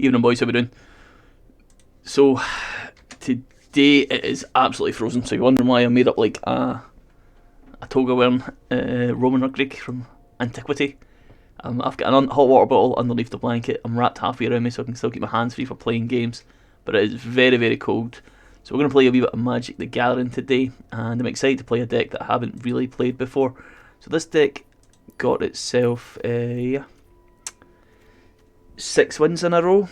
Evening, boys, how we doing? So, today it is absolutely frozen, so you're wondering why I made up like a toga wearing Roman or Greek from antiquity. I've got an hot water bottle underneath the blanket. I'm wrapped halfway around me so I can still keep my hands free for playing games, but it is very, very cold. So we're going to play a wee bit of Magic the Gathering today, and I'm excited to play a deck that I haven't really played before. So this deck got itself 6 wins in a row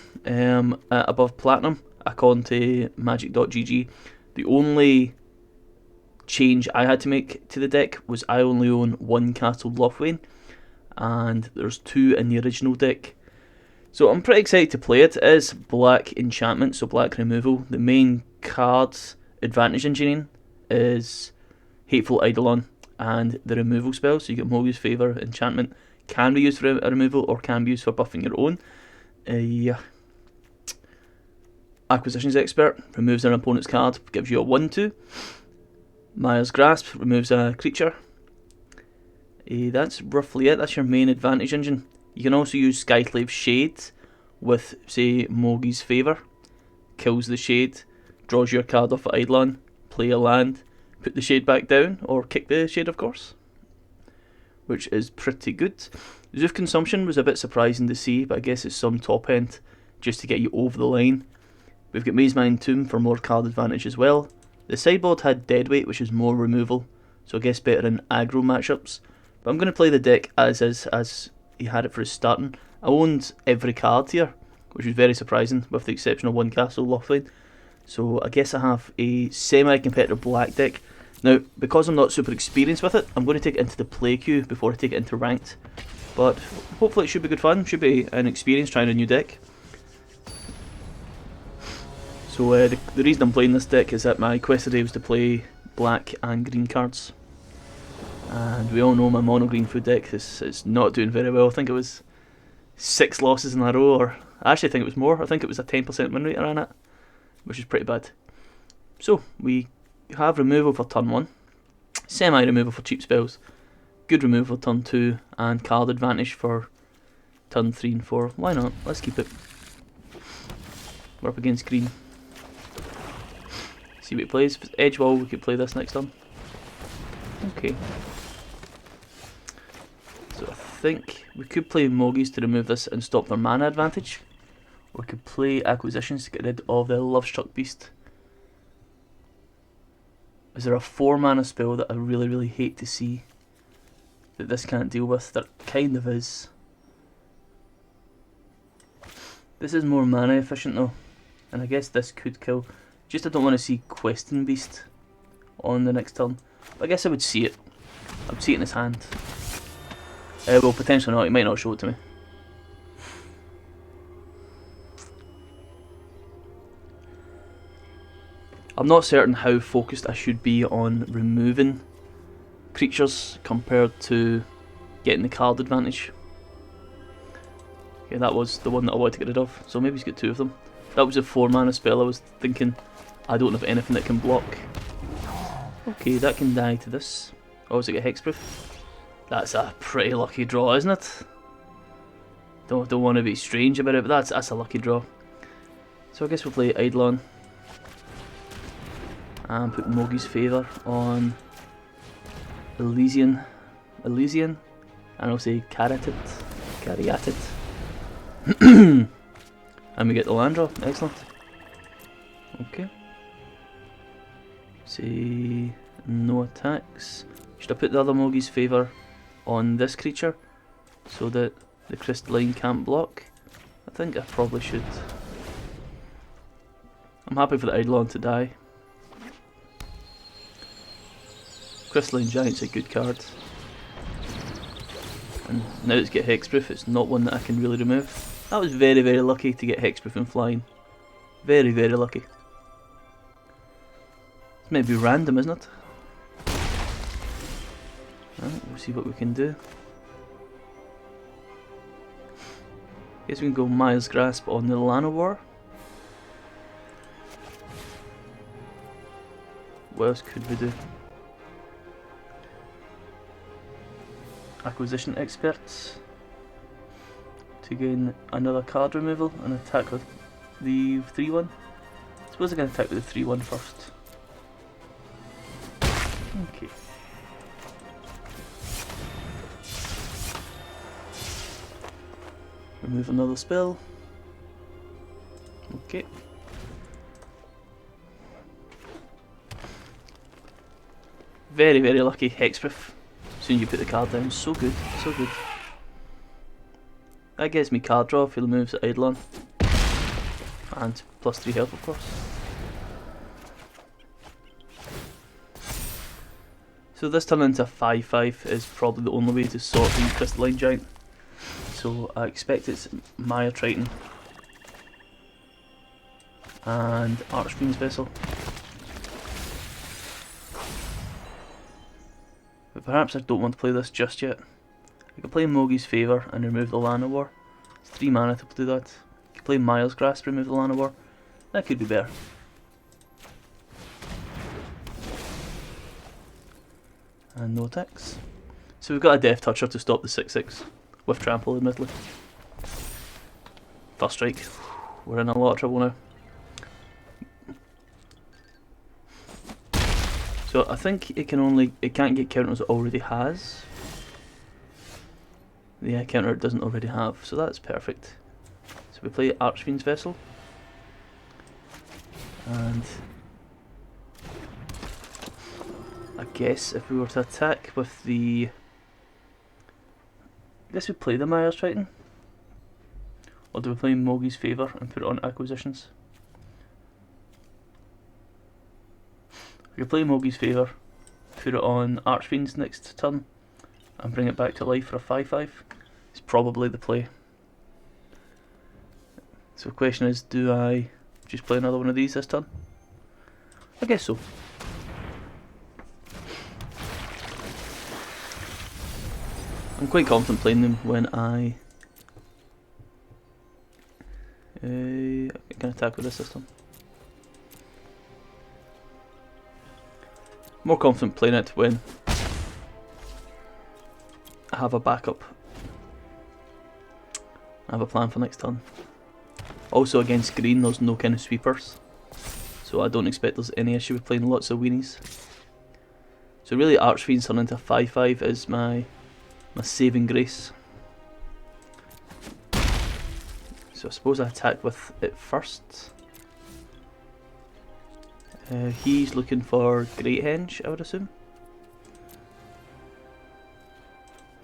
above Platinum, according to Magic.gg. The only change I had to make to the deck was I only own 1 Castle Lothlorien, and there's 2 in the original deck. So I'm pretty excited to play it. It is black enchantment, so black removal. The main card's advantage engineering is Hateful Eidolon and the removal spell. So you get Mogu's Favour enchantment, can be used for a removal or can be used for buffing your own. Acquisitions Expert removes an opponent's card, gives you a 1/2. Maya's Grasp removes a creature. That's roughly it. That's your main advantage engine. You can also use Skyclave's Shade with, say, Mogi's Favour. Kills the Shade, draws your card off at Eidolon, play a land, put the Shade back down, or kick the Shade, of course, which is pretty good. Zoof Consumption was a bit surprising to see, but I guess it's some top end just to get you over the line. We've got Mazemind Tomb for more card advantage as well. The sideboard had Deadweight, which is more removal, so I guess better in aggro matchups. But I'm going to play the deck as is, as he had it for his starting. I owned every card here, which was very surprising, with the exception of 1 Castle Lothlorien. So I guess I have a semi-competitive black deck. Now, because I'm not super experienced with it, I'm going to take it into the play queue before I take it into ranked. But hopefully it should be good fun, should be an experience trying a new deck. So the reason I'm playing this deck is that my quest today was to play black and green cards. And we all know my mono green food deck is not doing very well. I think it was 6 losses in a row, or I actually think it was more. I think it was a 10% win rate I ran at, which is pretty bad. So we have removal for turn 1, semi-removal for cheap spells, good removal for turn 2, and card advantage for turn 3 and 4. Why not? Let's keep it. We're up against green. See what he plays. If it's Edgewall, we could play this next turn. Okay. So I think we could play Mogi's to remove this and stop their mana advantage. Or we could play Acquisitions to get rid of the Lovestruck Beast. Is there a 4 mana spell that I really, really hate to see that this can't deal with? There kind of is. This is more mana efficient though, and I guess this could kill. Just I don't want to see Questing Beast on the next turn. But I guess I would see it. I would see it in his hand. Well, potentially not. He might not show it to me. I'm not certain how focused I should be on removing creatures compared to getting the card advantage. Okay, that was the one that I wanted to get rid of. So maybe he's got 2 of them. That was a 4 mana spell. I was thinking I don't have anything that can block. Okay, that can die to this. Oh, does it get hexproof? That's a pretty lucky draw, isn't it? Don't want to be strange about it, but that's a lucky draw. So I guess we'll play Eidolon and put Mogi's Favour on Elysian, and I'll say Cariatit. And we get the land draw. Excellent. Okay. Say no attacks. Should I put the other Mogi's Favour on this creature so that the Crystalline can't block? I think I probably should. I'm happy for the Eidolon to die. Crystalline Giant's a good card. And now it's got hexproof, it's not one that I can really remove. That was very, very lucky to get hexproof and flying. Very, very lucky. It's maybe random, isn't it? Right, we'll see what we can do. Guess we can go Maya's Grasp on the Llanowar. What else could we do? Acquisition Experts to gain another card removal and attack with the 3-1. I suppose I can attack with the 3-1 first. Okay. Remove another spell. Okay. Very, very lucky. Hexproof. As soon as you put the card down. So good. So good. That gets me card draw if he removes the Eidolon. And plus 3 health, of course. So this turn into a 5-5 is probably the only way to sort the Crystalline Giant. So I expect it's Mire Triton and Archfiend's Vessel. But perhaps I don't want to play this just yet. I could play Mogi's Favour and remove the Llanowar. It's 3 mana to do that. I could play Miles Grasp, remove the Llanowar. That could be better. And no attacks. So we've got a Death Toucher to stop the 6-6. With Trample, admittedly. First strike. We're in a lot of trouble now. So I think it can't get counters it already has. The counter it doesn't already have, so that's perfect. So we play Archfiend's Vessel. And I guess if we were to attack with the... I guess we play the Mire's Triton. Or do we play Mogi's Favour and put it on Acquisitions? We could play Mogi's Favour, put it on Archfiend's next turn, and bring it back to life for a 5-5. It's probably the play. So the question is, do I just play another one of these this turn? I guess so. I'm quite confident playing them when I can attack with this system. More confident playing it when I have a backup. I have a plan for next turn. Also against green there's no kind of sweepers, so I don't expect there's any issue with playing lots of weenies. So really Archfiend's turn into a 5-5 is my saving grace. So I suppose I attack with it first. He's looking for Great Henge, I would assume.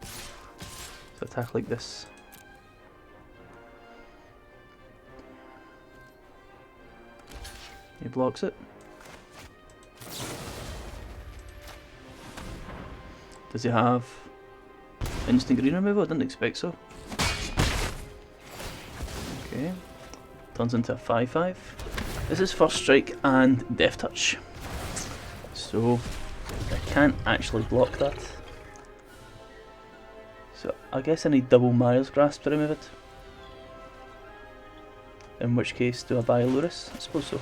So attack like this. He blocks it. Does he have instant green removal? I didn't expect so. Okay. Turns into a 5-5. This is first strike and Death Touch. So I can't actually block that. So I guess I need double Mire's Grasp to remove it. In which case, do I buy a Lurrus? I suppose so.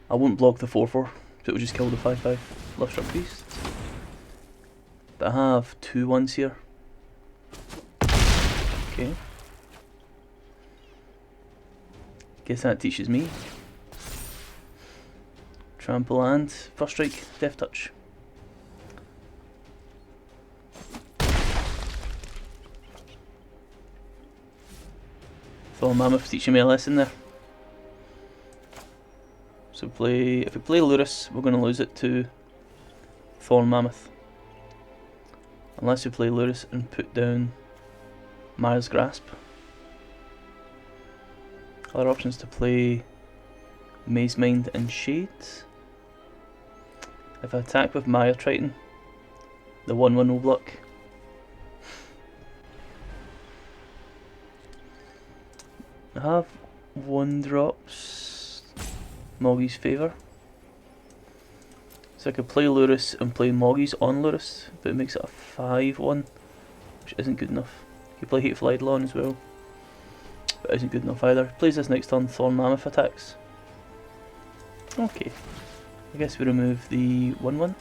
I won't block the 4-4, so it will just kill the 5-5 Lovestruck Beast. But I have 2-1s here. Okay. Guess that teaches me. Trample and first strike, Death Touch. Thorn Mammoth teaching me a lesson there. So if we play Lurrus, we're going to lose it to Thorn Mammoth. Unless we play Lurrus and put down Mire's Grasp. Other options to play Maze Mind and Shade. If I attack with Mire Triton, the 1-1 will block. I have 1-drops, Mogi's Favour. So I could play Lurrus and play Mogi's on Lurrus, but it makes it a 5-1, which isn't good enough. You could play Hateful Eidolon as well, but isn't good enough either. Plays this next turn, Thorn Mammoth attacks. Okay, I guess we remove the 1-1.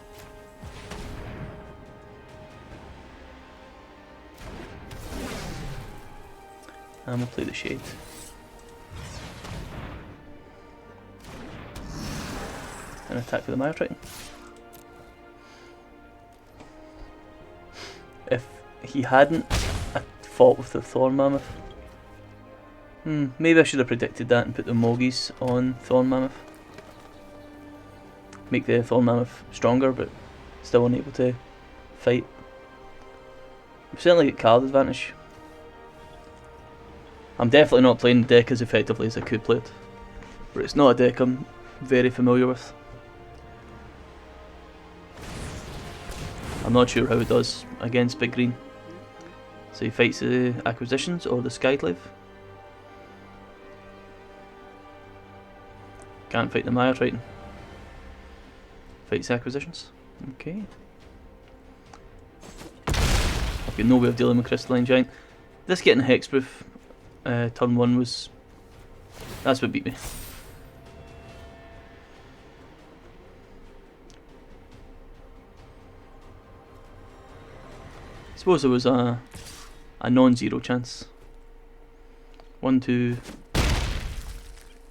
And we'll play the Shade. And attack with the Mire Triton. If he hadn't fought with the Thorn Mammoth, maybe I should have predicted that and put the Moggies on Thorn Mammoth. Make the Thorn Mammoth stronger, but still unable to fight. We certainly get card advantage. I'm definitely not playing the deck as effectively as I could play it, but it's not a deck I'm very familiar with. I'm not sure how it does against Big Green. So he fights the Acquisitions or the Skyclave. Can't fight the Mire Triton. Fights Acquisitions. Okay. I've got no way of dealing with Crystalline Giant. This getting Hexproof turn 1 was... that's what beat me. I suppose there was a non-zero chance. 1, 2...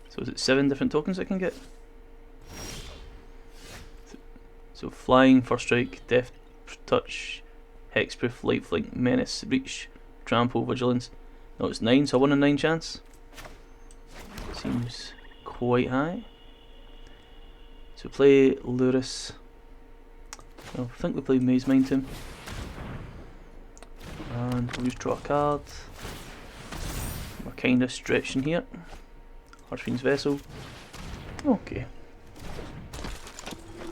so is it 7 different tokens I can get? So Flying, First Strike, Death Touch, Hexproof, Lifelink, Menace, Reach, Trample, Vigilance. No, it's 9, so 1 in 9 chance. Seems quite high. So play Lurrus. I think we play Maze Mind to him. And we'll just draw a card. We're kind of stretching here. Archfiend's Vessel. Okay.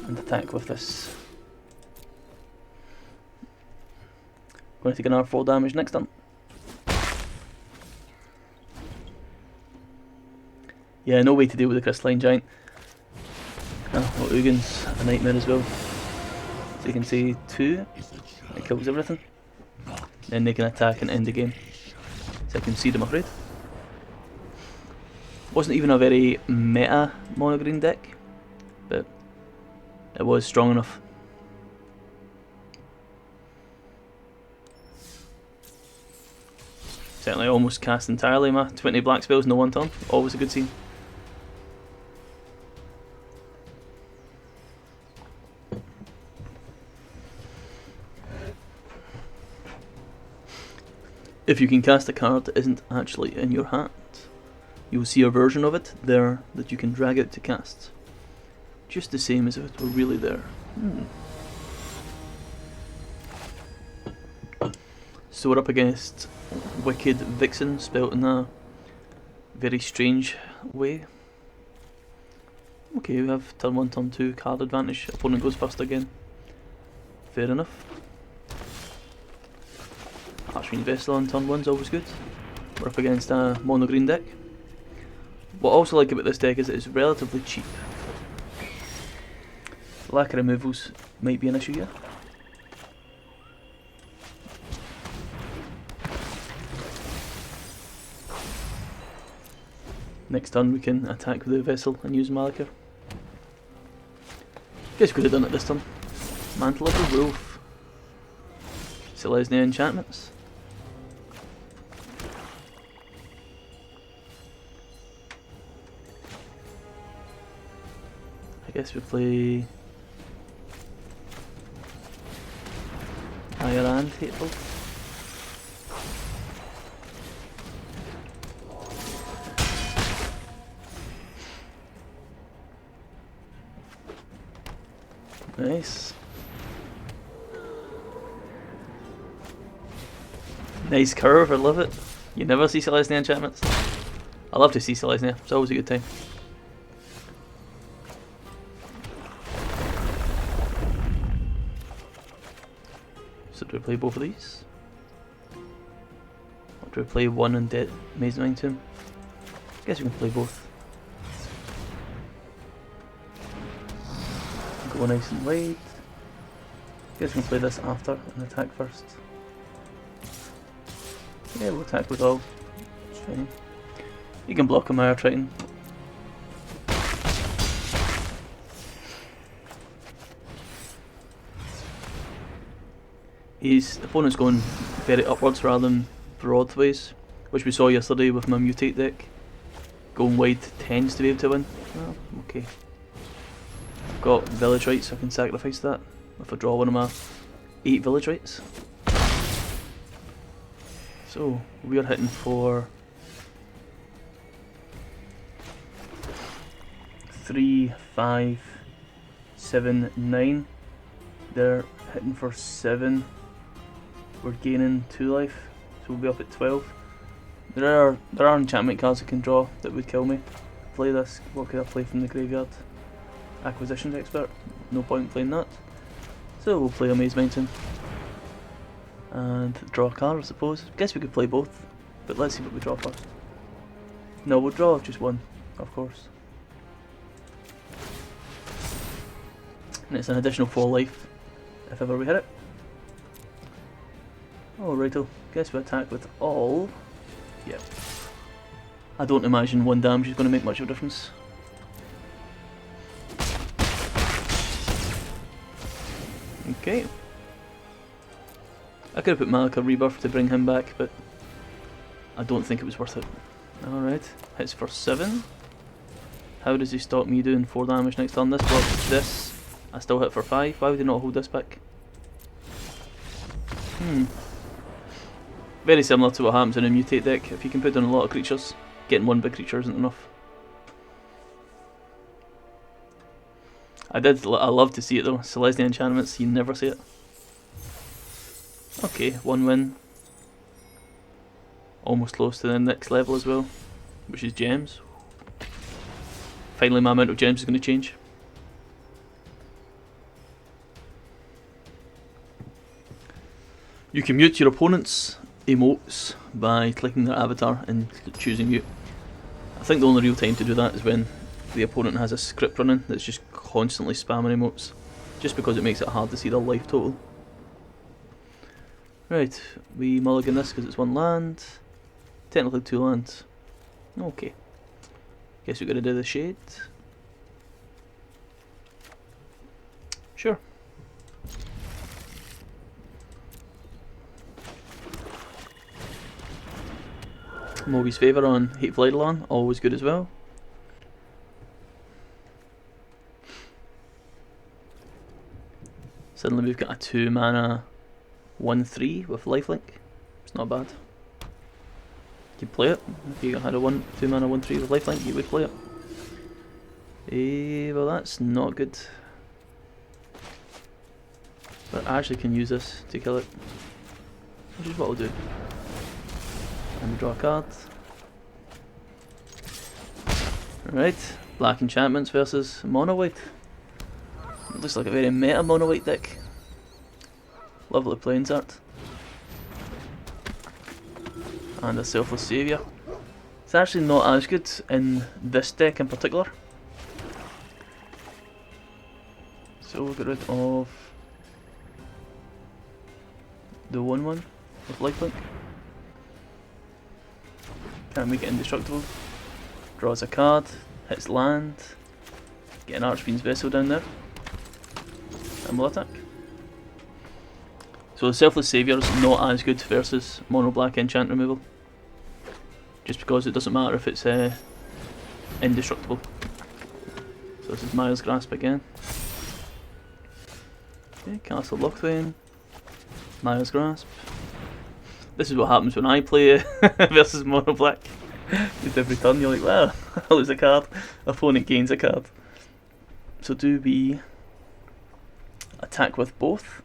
And attack with this. Going to take another 4 damage next turn. Yeah, no way to deal with the Crystalline Giant. Well, Ugin's a nightmare as well. So you can say 2, it kills everything. Then they can attack and end the game. So I can see them, I'm afraid. Wasn't even a very meta mono green deck, but it was strong enough. Certainly almost cast entirely my 20 black spells in the 1 turn. Always a good scene. If you can cast a card that isn't actually in your hand, you will see a version of it there that you can drag out to cast. Just the same as if it were really there. So we're up against Wicked Vixen, spelt in a very strange way. Okay, we have turn 1, turn 2, card advantage. Opponent goes first again. Fair enough. Archfiend's Vessel on turn 1's always good. We're up against a mono green deck. What I also like about this deck is it is relatively cheap. The lack of removals might be an issue here. Next turn we can attack with the Vessel and use Malakir. Guess we could have done it this turn. Mantle of the Wolf. Selesnya enchantments. I guess we play Higher and Hateful. Nice. Nice curve, I love it. You never see Selesnya enchantments. I love to see Selesnya, it's always a good time. So do we play both of these? Or do we play one and dead Maze Mind Tomb? I guess we can play both. Go nice and wide. I guess we can play this after and attack first. Yeah, we'll attack with all. It's fine. You can block a Mire Triton. His opponent's going very upwards rather than broadways, which we saw yesterday with my mutate deck. Going wide tends to be able to win. Well, okay. I've got village rights, so I can sacrifice that if I draw one of my 8 village rights. So we are hitting for 3, 5, 7, 9. They're hitting for 7. We're gaining 2 life, so we'll be up at 12. There are enchantment cards I can draw that would kill me. Play this. What could I play from the graveyard? Acquisitions Expert. No point in playing that. So we'll play a Maze Mountain and draw a card, I suppose. Guess we could play both, but let's see what we draw first. No, we'll draw just one, of course. And it's an additional 4 life if ever we hit it. Alrighto, guess we attack with all. Yep. I don't imagine 1 damage is going to make much of a difference. Okay. I could have put Malika Rebirth to bring him back, but I don't think it was worth it. Alright, hits for 7. How does he stop me doing 4 damage next turn? This blocks this. I still hit for 5. Why would he not hold this back? Very similar to what happens in a mutate deck. If you can put down a lot of creatures, getting 1 big creature isn't enough. I love to see it though. Celestia enchantments, you never see it. Okay, 1 win. Almost close to the next level as well, which is gems. Finally my amount of gems is going to change. You can mute your opponent's emotes by clicking their avatar and choosing mute. I think the only real time to do that is when the opponent has a script running that's just constantly spamming emotes, just because it makes it hard to see their life total. Right, we mulligan this because it's 1 land. Technically 2 lands. Okay. Guess we're going to do the shade. Sure. Mogi's Favour on Hateful Eidolon, always good as well. Suddenly we've got a 2 mana 1/3 with lifelink. It's not bad. You play it. If you had a 2 mana 1/3 with lifelink, you would play it. Well, that's not good. But I actually can use this to kill it, which is what I'll do. And we draw a card. Right, black enchantments versus mono white. It looks like a very meta mono white deck. Lovely plains art. And a Selfless Saviour. It's actually not as good in this deck in particular. So we'll get rid of the 1/1 with lifelink. Can't make it indestructible. Draws a card, hits land, get an Archfiend's Vessel down there, and we'll attack. So the Selfless Saviour is not as good versus mono black enchant removal, just because it doesn't matter if it's indestructible. So this is Miles Grasp again. Okay, Castle Locthwain, Miles Grasp. This is what happens when I play versus mono black. Just every turn you're like, well, I lose a card, opponent gains a card. So do we attack with both?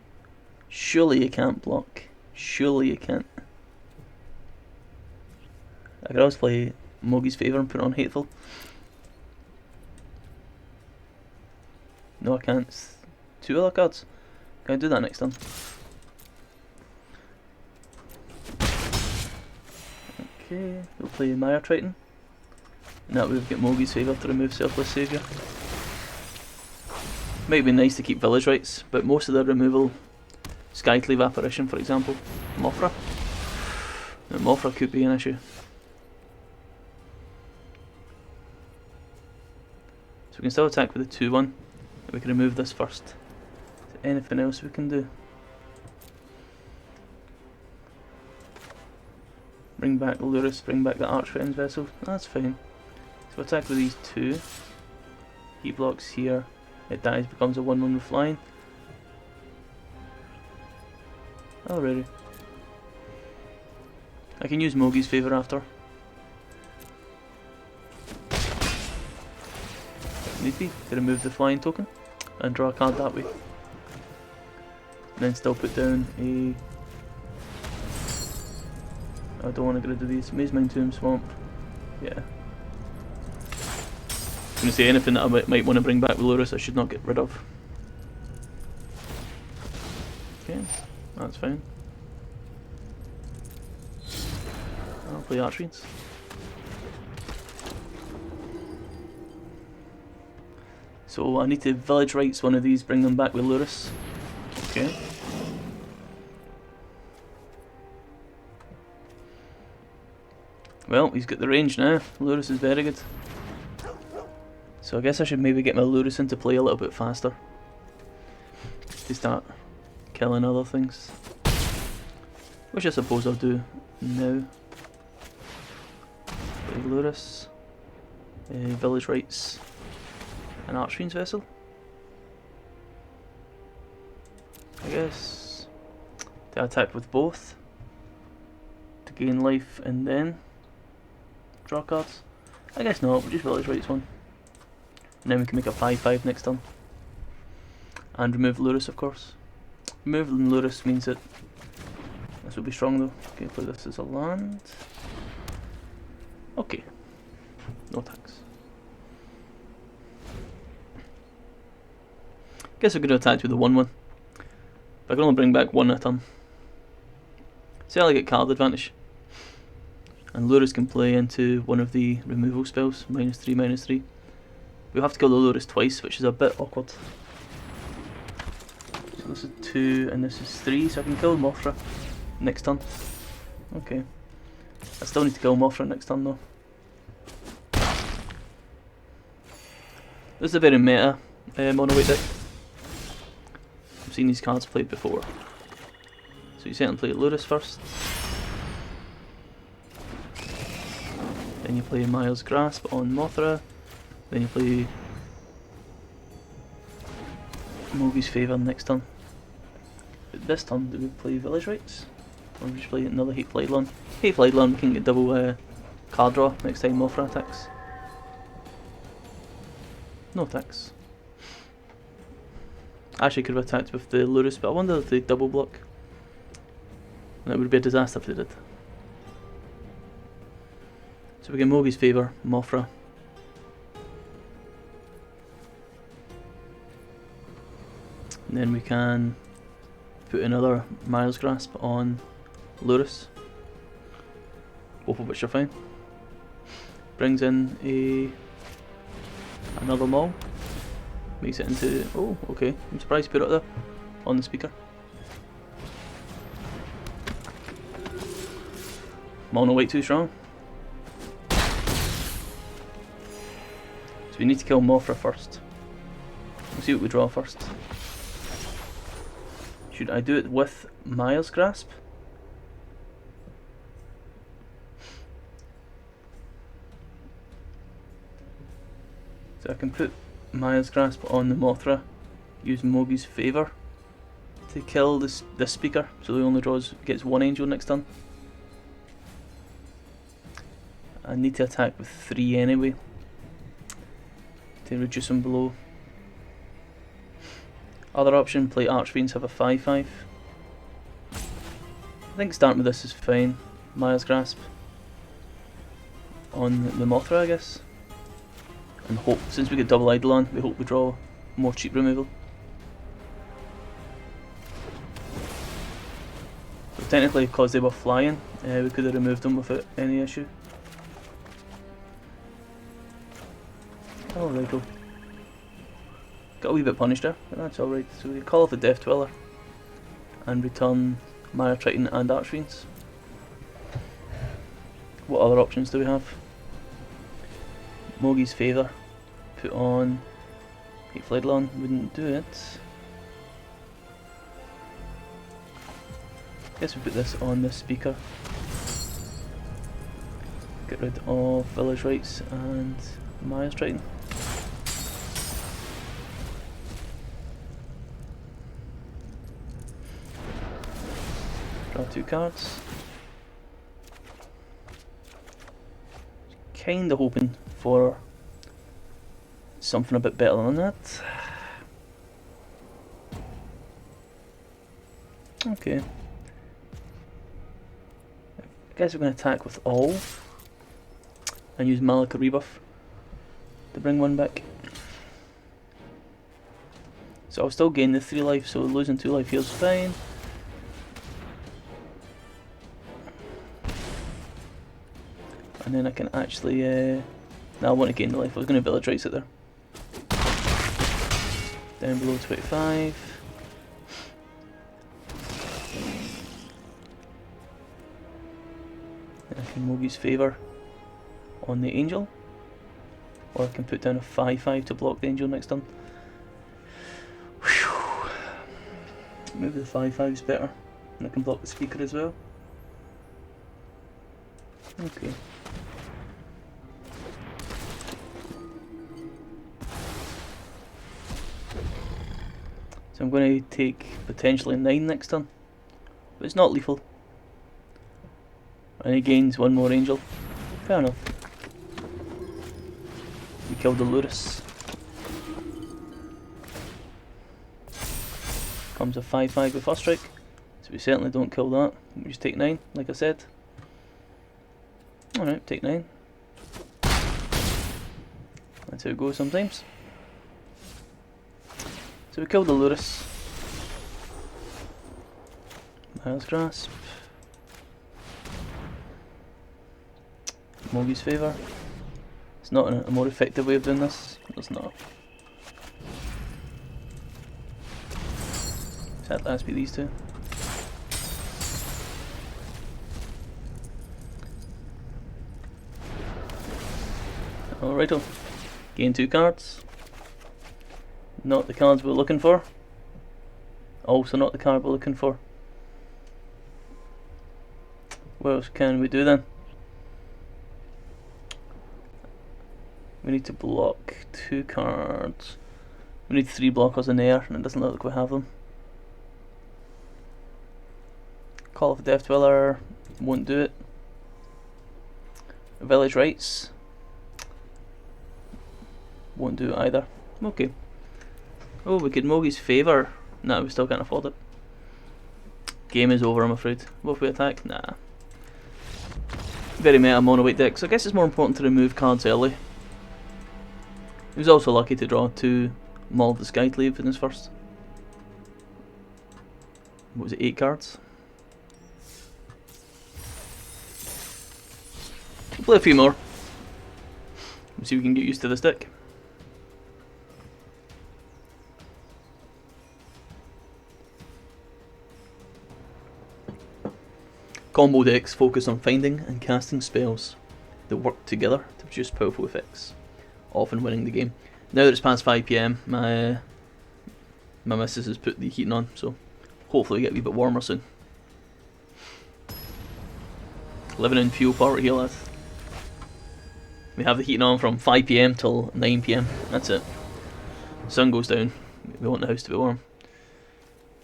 Surely you can't block. Surely you can't. I could always play Mogi's Favour and put on Hateful. No, I can't. 2 other cards. Can I do that next turn? Okay, we'll play Mire Triton. And that way we've got Mogi's Favour to remove Selfless Saviour. Might be nice to keep Village Rights, but most of their removal, Skyclave Apparition for example, Mothra. Now, Mothra could be an issue. So we can still attack with the 2/1, but we can remove this first. Is there anything else we can do? Bring back Lurrus, bring back the Archfiend's Vessel. That's fine. So attack with these two. He blocks here. It dies, becomes a 1-1 with flying. Alrighty. I can use Mogi's Favour after. Need be to remove the flying token and draw a card that way. And then still put down a... I don't want to get rid of these. Maze Mine Tomb Swamp. Yeah. I'm going to say anything that I might want to bring back with Lurrus I should not get rid of. Okay, that's fine. I'll play Archfiends. So I need to Village Rites one of these, bring them back with Lurrus. Okay. Well, he's got the range now. Lurrus is very good. So I guess I should maybe get my Lurrus into play a little bit faster. To start killing other things. Which I suppose I'll do now. Play Lurrus. Village Rites. An Archfiend's Vessel. I guess. To attack with both. To gain life and then draw cards. I guess not, we'll just Village Rites one. And then we can make a 5-5 next turn. And remove Lurrus, of course. Removing Lurrus means that this will be strong though. Okay, play this as a land. Okay. No attacks. Guess I could have attacked with the 1-1. But I can only bring back one a turn. See, I get card advantage. And Lurrus can play into one of the removal spells. -3, -3. We have to kill the Lurrus twice, which is a bit awkward. So this is 2 and this is 3, so I can kill Mothra next turn. Okay. I still need to kill Mothra next turn though. This is a very meta mono white deck. I've seen these cards played before. So you certainly play Lurrus first. Then you play Miles Grasp on Mothra. Then you play Mogi's Favour next turn. But this turn, do we play Village Rites? Or we just play another Hateful Eidolon? Hateful Eidolon, we can get double card draw next time Mothra attacks. No attacks. Actually could have attacked with the Lurrus, but I wonder if they double block. And it would be a disaster if they did. So we get Mogi's Favour, Mothra. And then we can put another Miles Grasp on Lurrus. Both of which are fine. Brings in another Maul. Makes it into... oh, okay. I'm surprised you put it there on the speaker. Mono White too strong. So we need to kill Mothra first. We'll see what we draw first. Should I do it with Miles Grasp? So I can put Miles Grasp on the Mothra, use Mogi's Favour to kill this speaker, so he only gets one angel next turn. I need to attack with 3 anyway to reduce him below. Other option, play Archfiends, have a 5-5. I think starting with this is fine. Miles Grasp on the Mothra, I guess. And hope, since we get double Eidolon, we hope we draw more cheap removal. So technically, because they were flying, we could have removed them without any issue. Oh, right, got a wee bit punished there, but that's alright. So we call off the Death Dweller and return Mire Triton and Archfiends. What other options do we have? Mogi's Favour. Put on Hateful Eidolon, wouldn't do it. Guess we put this on the speaker. Get rid of Village Rites and Maya's Triton. Draw 2 cards. Kinda hoping for something a bit better than that. Okay. I guess we're going to attack with all and use Malika Rebuff to bring one back. So I'll still gain the 3 life, so losing 2 life here is fine. And then I can actually, now I want to gain the life, I was going to Village Rites it there. Down below 25. Then I can Mogi's Favour on the Angel. Or I can put down a 5/5 to block the Angel next turn. Whew. Maybe the 5/5 is better, and I can block the Speaker as well. Okay. So I'm going to take potentially 9 next turn, but it's not lethal. And he gains 1 more Angel. Fair enough. We killed the Lurrus. Comes a 5/5 with First Strike, so we certainly don't kill that. We just take 9, like I said. Alright, take 9. That's how it goes sometimes. So we killed the Lurrus. Maya's Grasp. Mogi's Favour. It's not a more effective way of doing this. It's not. So that has to be these two. Alrighto. Gain 2 cards. Not the cards we're looking for. Also not the card we're looking for. What else can we do then? We need to block 2 cards. We need 3 blockers in air, and it doesn't look like we have them. Call of the Death Dweller won't do it. Village Rites won't do it either. Okay. Oh, we could Mogi's Favour. Nah, we still can't afford it. Game is over, I'm afraid. What if we attack? Nah. Very meta mono white deck, so I guess it's more important to remove cards early. He was also lucky to draw 2 Maul of the Skyclave in his first. What was it, 8 cards? We'll play a few more. See if we can get used to this deck. Combo decks focus on finding and casting spells that work together to produce powerful effects, often winning the game. Now that it's past 5 PM, my missus has put the heating on, so hopefully we get a wee bit warmer soon. Living in fuel poverty here, lads. We have the heating on from 5 PM till 9 PM. That's it. Sun goes down. We want the house to be warm.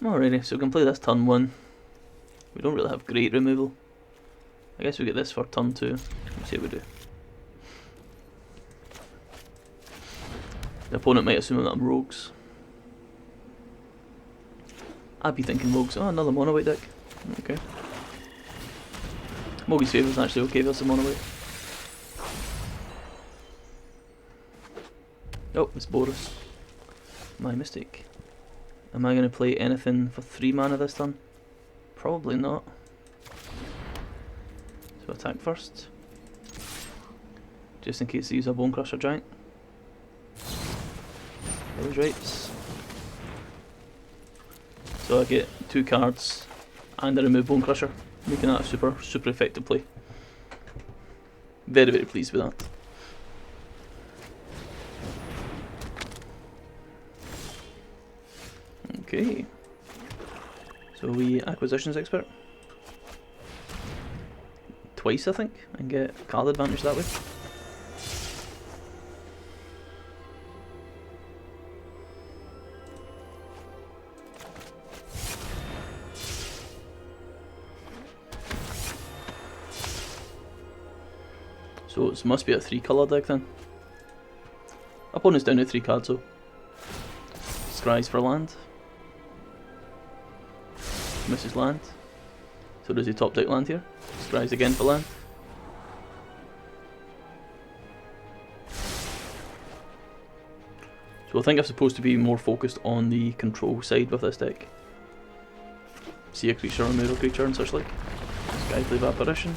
Alrighty, so we can play this turn 1. We don't really have great removal. I guess we get this for turn 2. Let's see what we do. The opponent might assume that I'm rogues. I'd be thinking rogues. Oh, another mono white deck. Okay. Mogi's Favour is actually okay versus mono white. Oh, it's Boros. My mistake. Am I going to play anything for 3 mana this turn? Probably not. So attack first. Just in case they use a Bone Crusher Giant. Those rights. So I get 2 cards and I remove Bone Crusher, making that a super effective play. Very, very pleased with that. Okay. So we Acquisitions Expert. twice, I think, and get card advantage that way. So it must be a 3-colour deck then. Opponent's down to 3 cards though. Scries for land. Misses land. So does he top deck land here? Scries again for land. So I think I'm supposed to be more focused on the control side with this deck. See a creature or mirror creature and such like. Skyclave Apparition.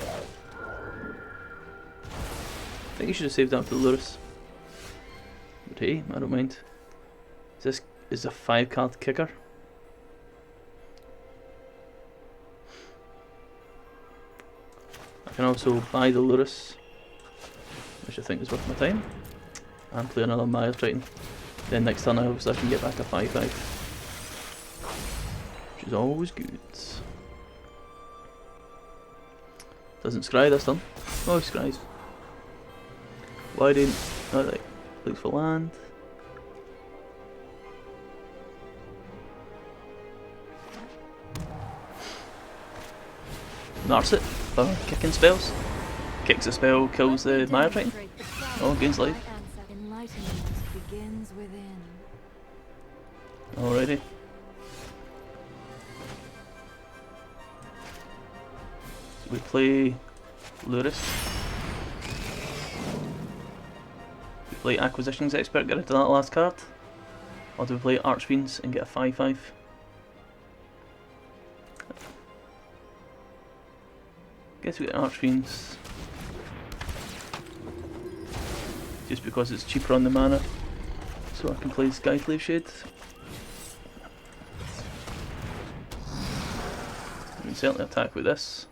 I think you should have saved that for the Lurrus. But hey, I don't mind. This is a 5-card kicker. I can also buy the Lurrus, which I think is worth my time, and play another Mire Triton. Then next turn I can get back a 5-5, which is always good. Doesn't scry this turn. Oh, he scries. Why didn't... Alright, looks for land. Narset for kicking spells. Kicks a spell, kills the Mire Triton. Oh, gains life. Alrighty. So we play Lurrus. We play Acquisitions Expert, get rid of that last card. Or do we play Archfiends and get a 5-5? Guess we get Archfiends. Just because it's cheaper on the mana. So I can play Skyclave Shade. I can certainly attack with this.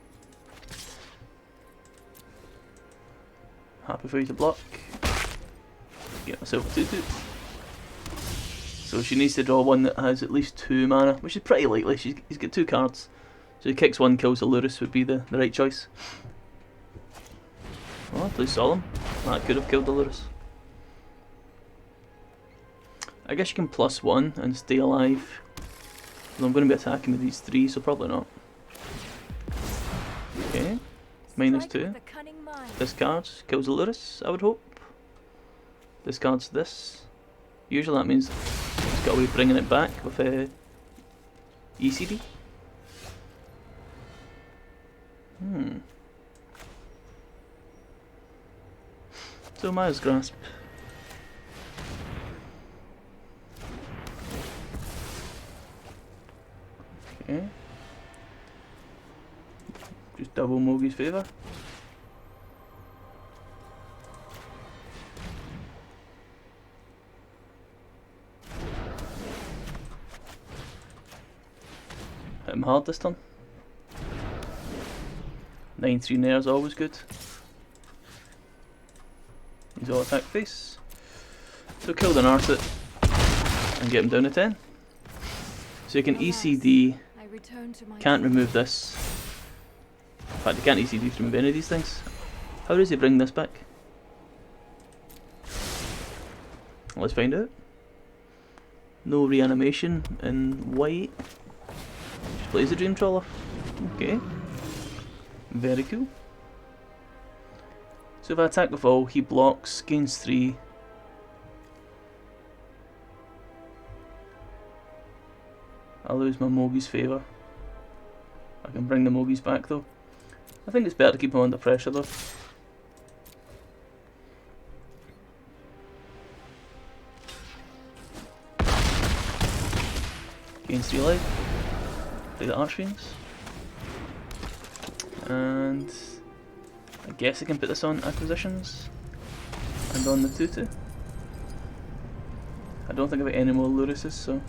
Happy for you to block. Get myself a 2-2. So she needs to draw one that has at least 2 mana, which is pretty likely. He's got 2 cards. So he kicks one, kills the Lurrus would be the right choice. Well, please Solemn. That could have killed the Lurrus. I guess you can +1 and stay alive. Well, I'm going to be attacking with these 3, so probably not. Okay. -2. Discards. Kills the Lurrus, I would hope. Discards this. Usually that means it's got a way of bringing it back with ECD. So Maya's Grasp. Okay. Just double Mogi's favour. Hit him hard this turn. 9-3 Nair is always good. He's all attack face. So kill the Narset and get him down to 10. So you can ECD, can't remove this. In fact, you can't ECD to remove any of these things. How does he bring this back? Let's find out. No reanimation in white. Just plays a Dream Trawler. Okay. Very cool. So if I attack with all, he blocks, gains 3. I lose my Mogi's favour. I can bring the Mogi's back though. I think it's better to keep him under pressure though. Gains 3 life. Play the Archfiends. And I guess I can put this on Acquisitions and on the 2-2. I don't think I've got any more Lurruses, so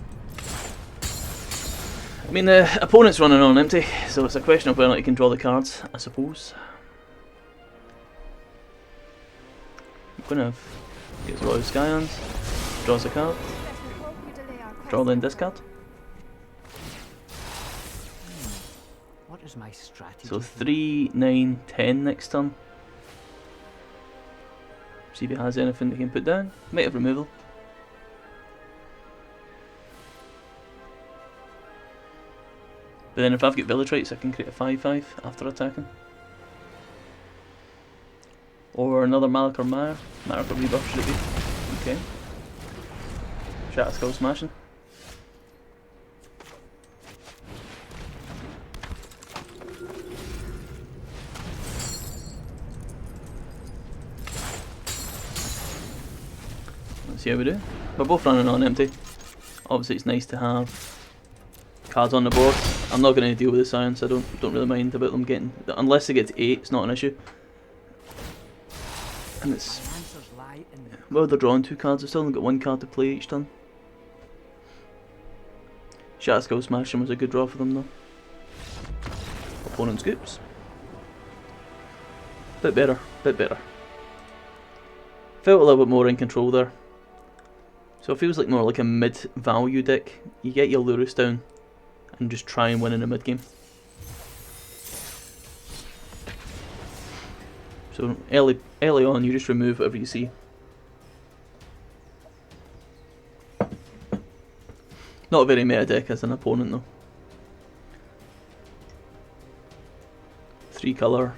I mean the opponent's running on empty, so it's a question of whether or not you can draw the cards, I suppose. I'm gonna have gets Royal Scions, draws a card, draw then discard. is my strategy. So 3, 9, 10 next turn. See if he has anything they can put down. Might have removal. But then if I've got Village Rights, I can create a 5/5 after attacking. Or another Malak or Mire. Malak or Rebuff should it be. Okay. Shatter Skull smashing. Let's see how we do. We're both running on empty. Obviously it's nice to have cards on the board. I'm not going to deal with the science, I don't really mind about them getting... Unless they get to 8, it's not an issue. And it's... Well, they're drawing 2 cards, they've still only got 1 card to play each turn. Shatter Skull Smashing was a good draw for them though. Opponent scoops. Bit better, bit better. Felt a little bit more in control there. So it feels like more like a mid-value deck. You get your Lurus down and just try and win in a mid-game. So early on you just remove whatever you see. Not a very meta deck as an opponent though. 3 colour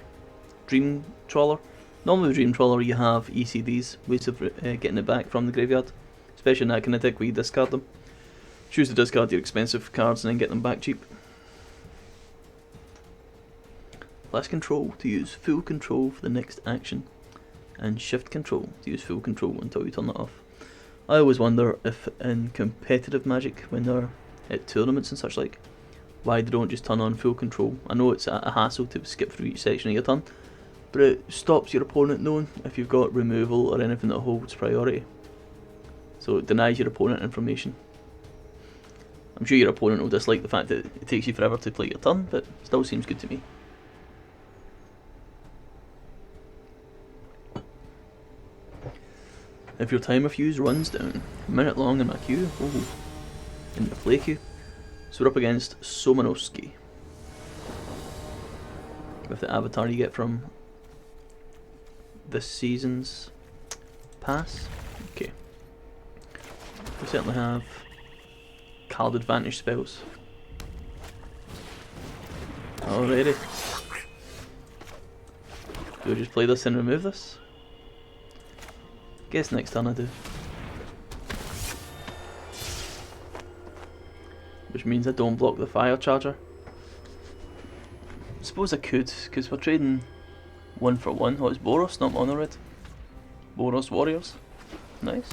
Dream Trawler. Normally with Dream Trawler you have ECDs, ways of getting it back from the graveyard. Especially in that kind of deck where you discard them. Choose to discard your expensive cards and then get them back cheap. Less control to use full control for the next action. And shift control to use full control until you turn it off. I always wonder if in competitive Magic, when they're at tournaments and such like, why they don't just turn on full control. I know it's a hassle to skip through each section of your turn, but it stops your opponent knowing if you've got removal or anything that holds priority. So it denies your opponent information. I'm sure your opponent will dislike the fact that it takes you forever to play your turn, but still seems good to me. If your time of use runs down, a minute long in my queue, in the play queue, so we're up against Somanowski. With the avatar you get from this season's pass. Okay. We certainly have card advantage spells. Alrighty. Do I just play this and remove this? Guess next turn I do. Which means I don't block the fire charger. Suppose I could, because we're trading 1 for 1. Oh, it's Boros, not Mono Red. Boros Warriors. Nice.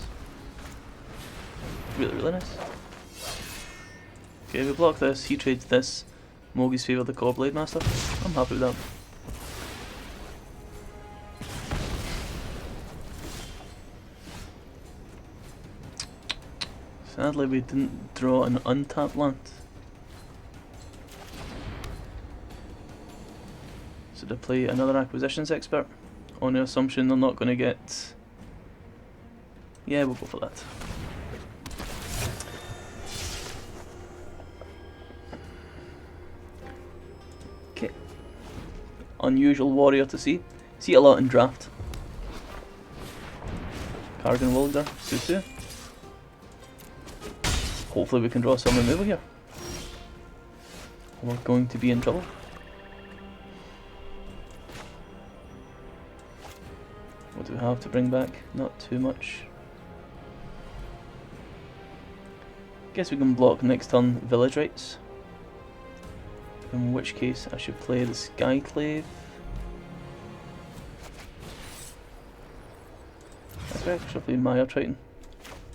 Really, really nice. Okay, we block this, he trades this. Mogi's favour the Caw-Blade Master. I'm happy with that. Sadly we didn't draw an untapped land. So to play another Acquisitions Expert on the assumption they're not going to get... Yeah, we'll go for that. Okay. Unusual warrior to see. See it a lot in draft. Kargan Wilder, 2/2. Hopefully we can draw some removal here. We're going to be in trouble. What do we have to bring back? Not too much. Guess we can block next turn Village Rights. In which case I should play the Skyclave. I should play Maya Triton.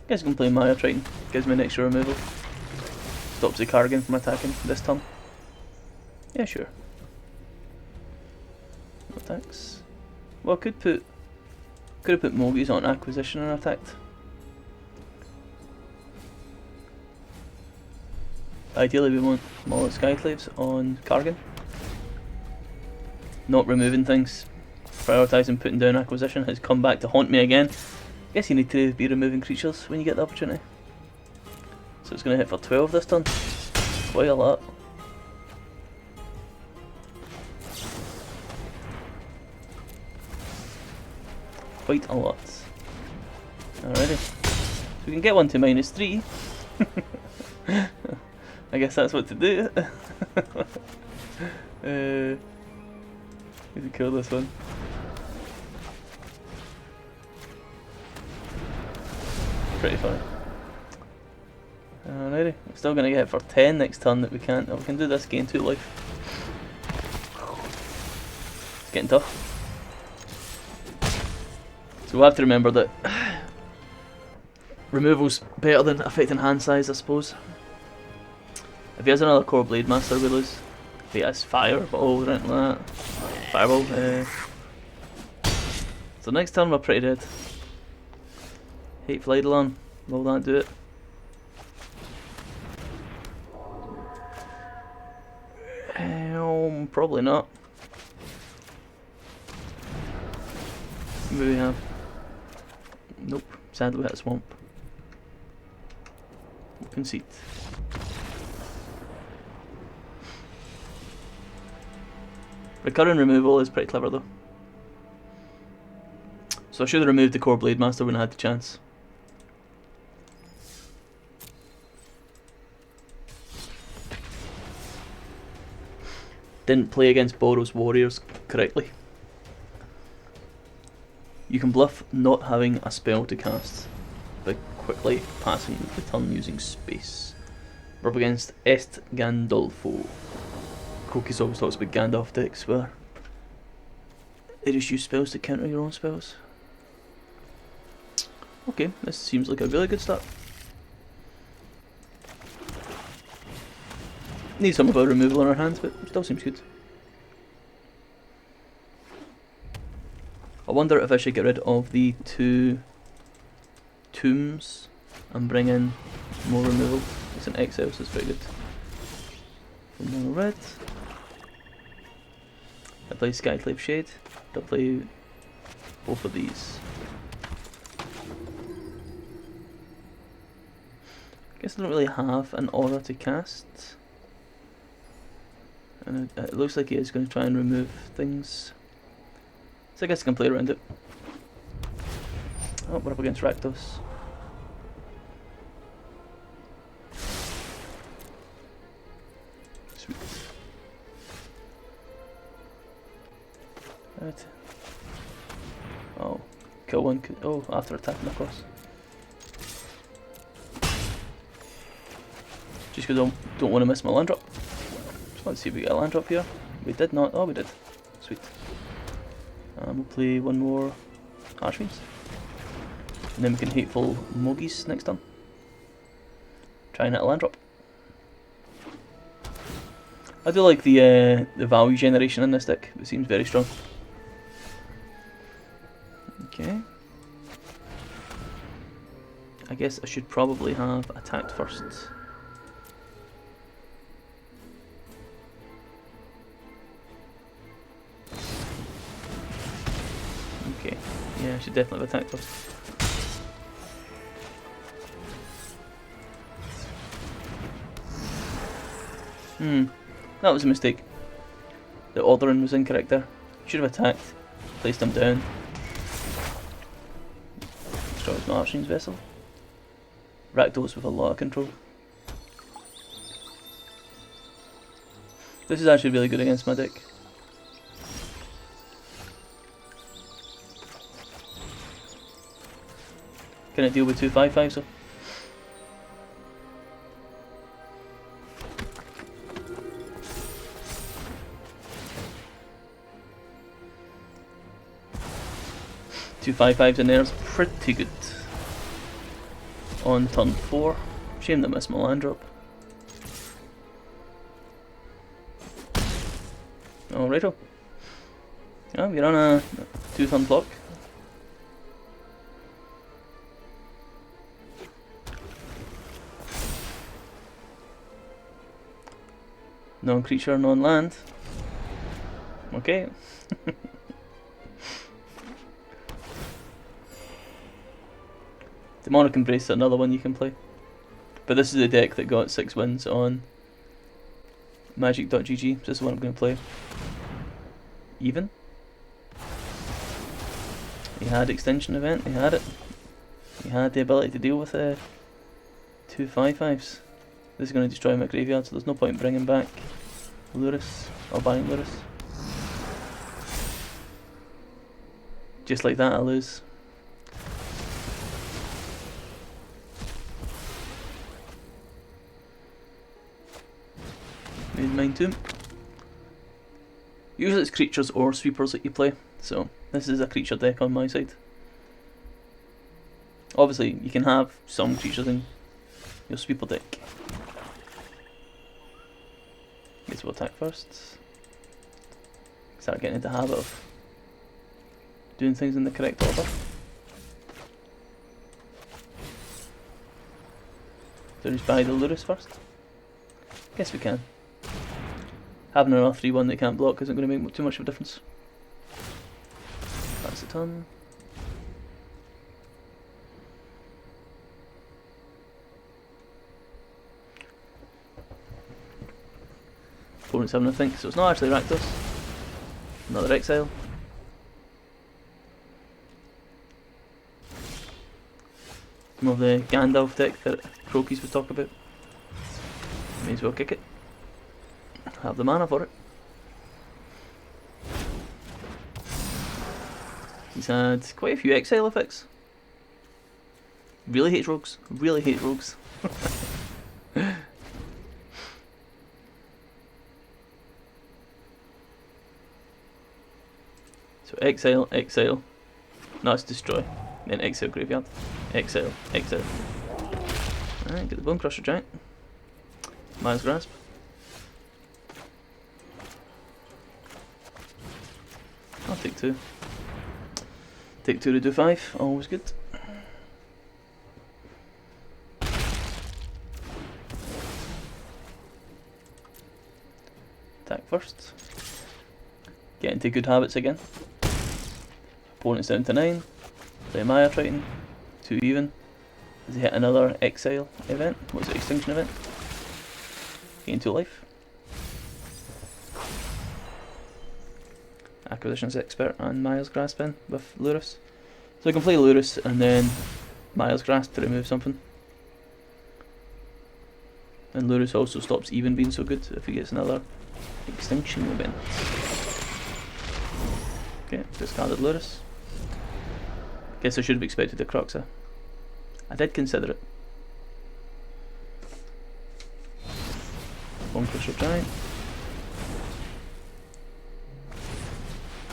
Guess I can play Maya Triton. Gives me an extra removal. Stops the Kargan from attacking this turn. Yeah, sure. No attacks. Well, I could have put Mogi's on acquisition and attacked. Ideally we want smaller Skyclaves on Kargan. Not removing things. Prioritising putting down acquisition has come back to haunt me again. Guess you need to be removing creatures when you get the opportunity. So it's going to hit for 12 this turn. Quite a lot. quite a lot. Alrighty. So we can get one to -3. I guess that's what to do. Need to kill this one. Pretty funny. Alrighty, we're still gonna get it for 10 next turn that we can't. Oh, we can do this, gain 2 life. It's getting tough. So we'll have to remember that removal's better than affecting hand size, I suppose. If he has another Core Blade Master, we lose. If he has Fireball or anything like that. Fireball. So next turn we're pretty dead. Hateful Eidolon, will that do it? Probably not. Maybe we have. Nope, sadly we hit a swamp. Conceit. Recurring removal is pretty clever though. So I should have removed the Core Blade Master when I had the chance. Didn't play against Boros Warriors correctly. You can bluff not having a spell to cast by quickly passing the turn using space. We're up against Est Gandolfo. Kokis always talks about Gandalf decks where they just use spells to counter your own spells. Okay, this seems like a really good start. Need some of our removal in our hands, but still seems good. I wonder if I should get rid of the 2 tombs and bring in more removal. It's an XL, so it's very good. Mono red. I play Skyclave Shade. I'll play both of these. Guess I don't really have an aura to cast. And it looks like he is going to try and remove things. So I guess I can play around it. Oh, we're up against Rakdos. Sweet. Right. Oh, kill one. Oh, after attacking across. Just because I don't want to miss my land drop. Just want to see if we get a land drop here. We did not. Oh, we did. Sweet. We'll play one more Harshfiends. And then we can Hateful Mogis next turn. Try and hit a land drop. I do like the value generation in this deck. It seems very strong. Okay. I guess I should probably have attacked first. Okay, yeah, I should definitely have attacked first. That was a mistake. The ordering was incorrect there. Should have attacked, placed him down. Destroys my Archfiend's Vessel. Rakdos with a lot of control. This is actually really good against my deck. Can it deal with 2 5/5s though? Two 5/5s in there is pretty good. On turn 4. Shame that I missed my land drop. Alrighto. Yeah, we're on a 2-turn clock. Non-creature, non-land. Okay. Demonic Embrace is another one you can play. But this is the deck that got 6 wins on Magic.gg. So this is the one I'm going to play. Even? Yeah, had extinction event, he had it. He had the ability to deal with 2 5/5s. This is going to destroy my graveyard, so there's no point in bringing back Lurrus, or banning Lurrus. Just like that I lose. Mine Tomb. Usually it's creatures or sweepers that you play, so this is a creature deck on my side. Obviously you can have some creatures in your sweeper deck. Guess we'll attack first. Start getting into the habit of doing things in the correct order. So just buy the Lurrus first? Guess we can. Having another 3/1 that can't block isn't going to make too much of a difference. That's a ton. Opponent's having a think, so it's not actually Rakdos. Another exile. Some of the Gandalf deck that Crokies was talking about. May as well kick it. Have the mana for it. He's had quite a few exile effects. Really hates rogues. Really hates rogues. So exile, exile. No, it's destroy. Then exile graveyard. Exile, exile. Alright, get the Bone Crusher Giant. Maya's Grasp. I'll take 2. Take 2 to do 5, always good. Attack first. Get into good habits again. Opponent's down to 9. Play Maya Triton. 2 even. Does he hit another exile event? What's it, extinction event? Gain 2 life. Acquisitions Expert and Maya's Grasp in with Lurrus. So I can play Lurrus and then Maya's Grasp to remove something. And Lurrus also stops even being so good if he gets another extinction event. Okay, discarded Lurrus. Guess I should have expected the Croxa. I did consider it. Bone Crusher Giant.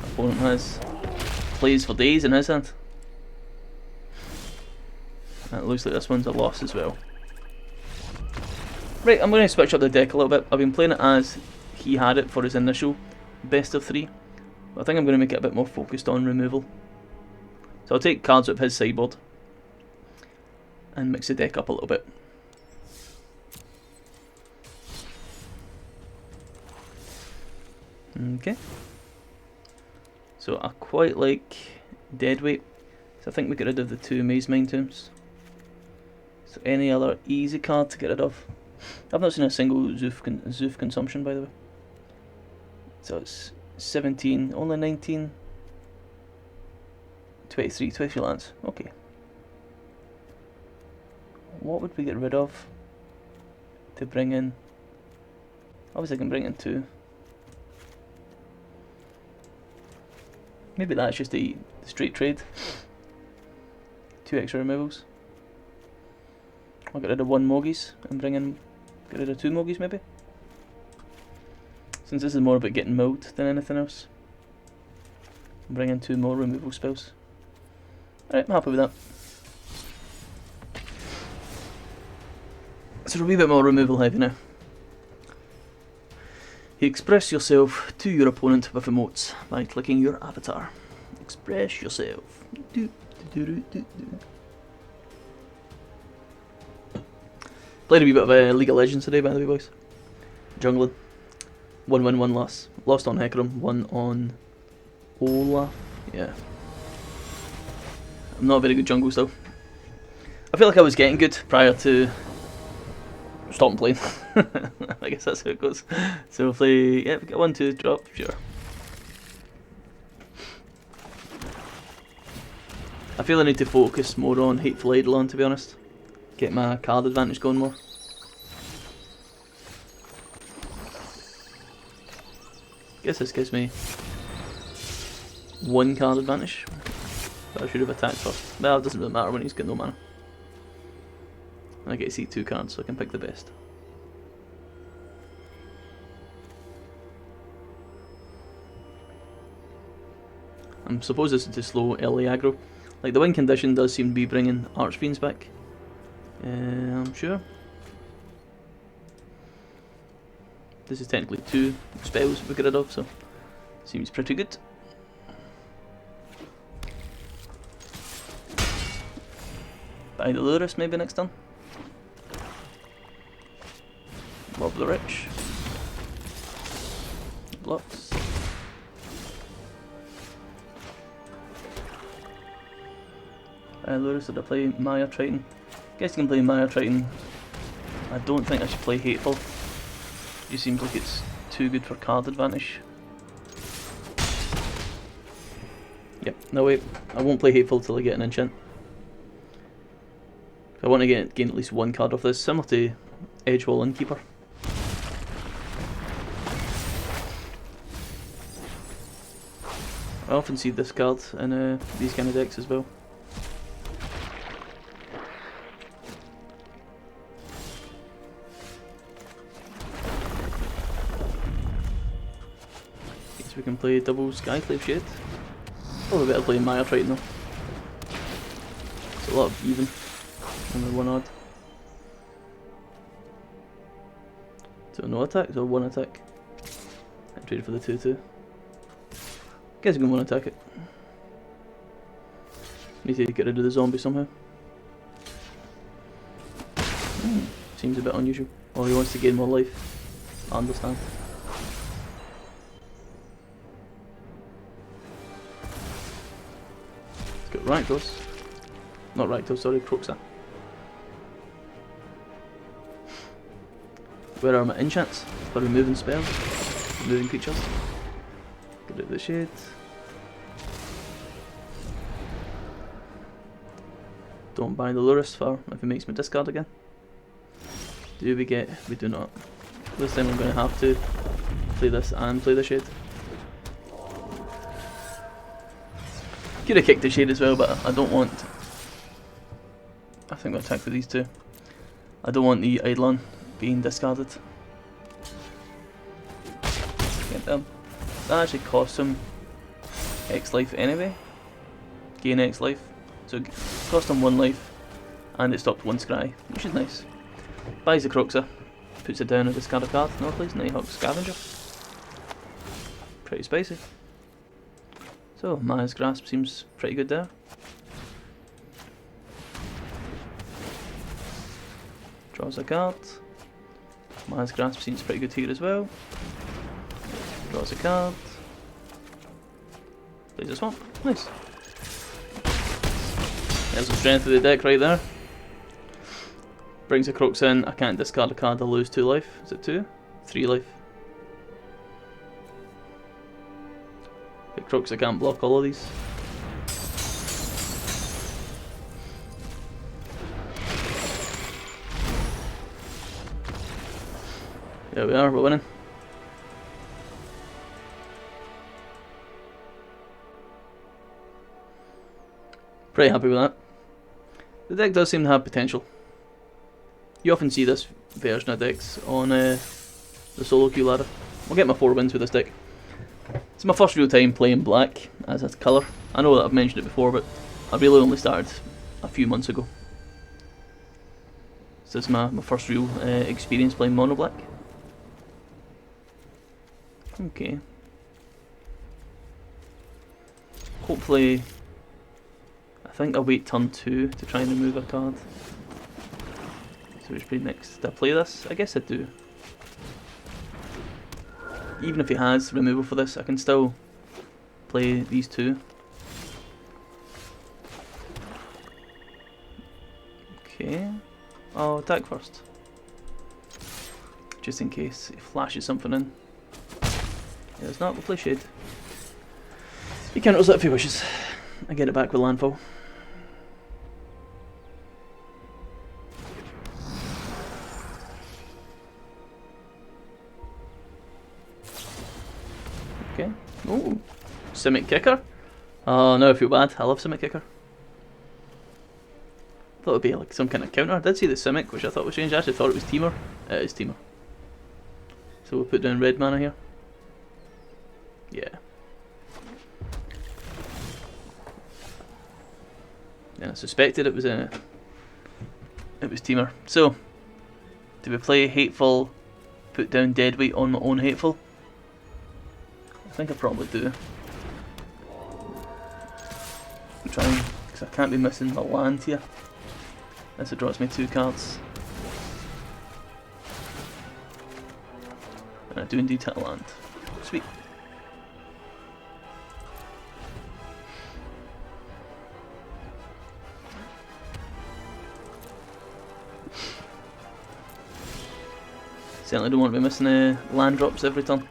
Opponent has plays for days in his hand. And it looks like this one's a loss as well. Right, I'm going to switch up the deck a little bit. I've been playing it as he had it for his initial best of 3. But I think I'm going to make it a bit more focused on removal. So I'll take cards out of his sideboard and mix the deck up a little bit. Okay. So I quite like Deadweight, so I think we get rid of the 2 Maze Mind Tombs. So any other easy card to get rid of? I've not seen a single Zoof consumption, by the way. So it's 17, only 19, 23 lands. Okay. What would we get rid of to bring in? Obviously I can bring in 2. Maybe that's just the straight trade. 2 extra removals. I'll get rid of 1 Mogies and get rid of 2 Mogies maybe. Since this is more about getting milled than anything else. Bring in 2 more removal spells. Alright, I'm happy with that. So a wee bit more removal heavy now. You express yourself to your opponent with emotes by clicking your avatar. Express yourself. Played a wee bit of League of Legends today, by the way, boys. Jungling. 1 win, 1 loss. Lost on Hecarim, 1 on Olaf. Yeah. I'm not a very good jungle still. I feel like I was getting good prior to stopping playing. I guess that's how it goes. So we'll play, yeah, we get 1-2 drop, sure. I feel I need to focus more on Hateful Eidolon, to be honest. Get my card advantage going more. Guess this gives me 1 card advantage. But I should have attacked first. Well, it doesn't really matter when he's got no mana. I get to see 2 cards, so I can pick the best. I suppose this is to slow early aggro. Like, the win condition does seem to be bringing Archfiends back. I'm sure. This is technically 2 spells we get rid of, so seems pretty good. Buy the Lurrus maybe next turn. Love the Rich. Blocks. Lurrus, did I play Maya Triton? Guess you can play Maya Triton. I don't think I should play Hateful. It just seems like it's too good for card advantage. Yep, no wait, I won't play Hateful till I get an enchant. I want to gain at least 1 card off this, similar to Edgewall Innkeeper. I often see this card in these kind of decks as well. Guess we can play double Skyclave Shade. Probably better playing Maya Triton though. It's a lot of even. Only 1 odd. So no attack, so 1 attack. I traded for the 2-2. Guess I'm going to 1 attack it. Need to get rid of the zombie somehow. Seems a bit unusual. Oh, he wants to gain more life. I understand. It's got Rakdos. Not Rakdos, sorry, Kroxa. Where are my enchants for removing spells? Removing creatures. Get rid of the shade. Don't buy the Lurrus for if it makes me discard again. Do we get? We do not. This time I'm going to have to play this and play the shade. Could have kicked the shade as well, but I don't want. I think we'll attack with these 2. I don't want the Eidolon being discarded. Get them. That actually costs him X life anyway. Gain X life. So it cost him 1 life and it stopped 1 scry, which is nice. Buys the Kroxa, puts it down and discard a card. No place, Nighthawk Scavenger. Pretty spicy. So Maya's Grasp seems pretty good there. Draws a card. Maya's Grasp seems pretty good here as well. Draws a card. Plays a swamp. Nice. There's the strength of the deck right there. Brings a Kroxa in. I can't discard a card, I lose 2 life. Is it 2? 3 life. The Kroxa can't block all of these. There we are, we're winning. Pretty happy with that. The deck does seem to have potential. You often see this version of decks on the solo queue ladder. I'll get my 4 wins with this deck. It's my first real time playing black as a colour. I know that I've mentioned it before, but I really only started a few months ago. So it's my first real experience playing mono black. Okay. Hopefully, I think I'll wait turn 2 to try and remove a card. So which play next? Do I play this? I guess I do. Even if he has removal for this, I can still play these 2. Okay. I'll attack first. Just in case he flashes something in. Yeah, it's not, we'll play Shade. He counters it if he wishes. I get it back with landfall. Simic Kicker. Oh, now I feel bad. I love Simic Kicker. Thought it would be like some kind of counter. I did see the Simic, which I thought was strange. I actually thought it was Teamer. It is Teamer. So we'll put down red mana here. Yeah. Yeah, I suspected it was Teamer. So, do we play Hateful, put down Deadweight on my own Hateful? I think I probably do. I'm trying, because I can't be missing my land here. This draws me 2 cards. And I do indeed hit a land. Sweet. Certainly don't want to be missing land drops every turn.